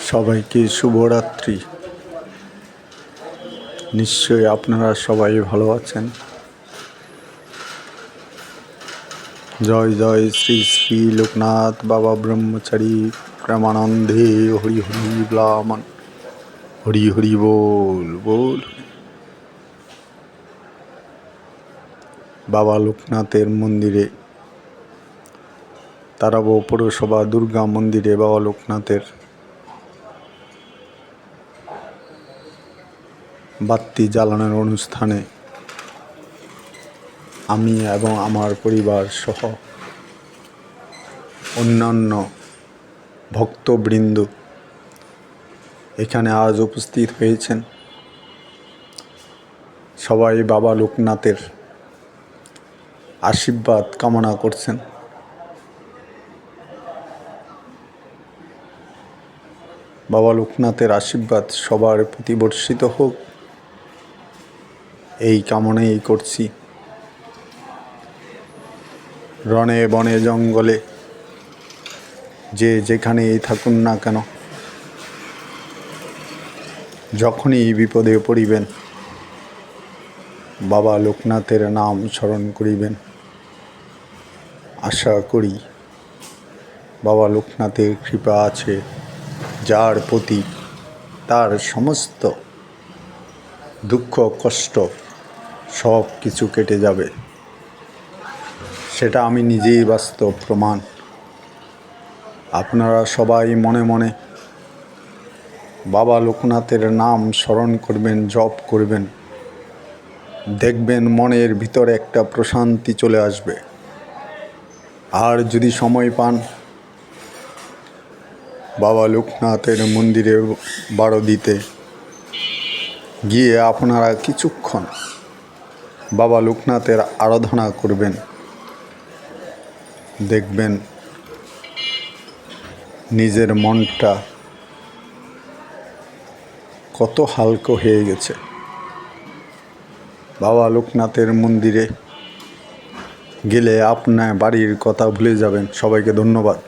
সবাইকে শুভরাত্রি। নিশ্চয়ই আপনারা সবাই ভালো আছেন। জয় জয় শ্রী শ্রী লোকনাথ বাবা ব্রহ্মচারী প্রেমানন্দে হরি হরি ব্লামন হরি হরি বল বল। বাবা লোকনাথের মন্দিরে, তারাবো পৌরসভা দুর্গা মন্দিরে বাবা লোকনাথের বাতি জ্বালানোর অনুষ্ঠানে আমি এবং আমার পরিবার সহ অন্যান্য ভক্তবৃন্দ এখানে আজ উপস্থিত হয়েছেন। সবাই বাবা লোকনাথের আশীর্বাদ কামনা করছেন। বাবা লোকনাথের আশীর্বাদ সবার প্রতি বর্ষিত হোক, এই কামনাই করছি। রণে বনে জঙ্গলে যে যেখানেই থাকুন না কেন, যখনই বিপদে পড়িবেন বাবা লোকনাথের নাম স্মরণ করিবেন। আশা করি বাবা লোকনাথের কৃপা আছে যার প্রতি, তার সমস্ত দুঃখ কষ্ট সব কিছু কেটে যাবে। সেটা আমি নিজেই বাস্তব প্রমাণ। আপনারা সবাই মনে মনে বাবা লোকনাথের নাম স্মরণ করবেন, জপ করবেন, দেখবেন মনের ভিতরে একটা প্রশান্তি চলে আসবে। আর যদি সময় পান, বাবা লোকনাথের মন্দিরে বারোদিতে গিয়ে আপনারা কিছুক্ষণ বাবা লোকনাথের আরাধনা করবেন, দেখবেন নিজের মনটা কত হালকা হয়ে গেছে। বাবা লোকনাথের মন্দিরে গেলে আপনার বাড়ির কথা ভুলে যাবেন। সবাইকে ধন্যবাদ।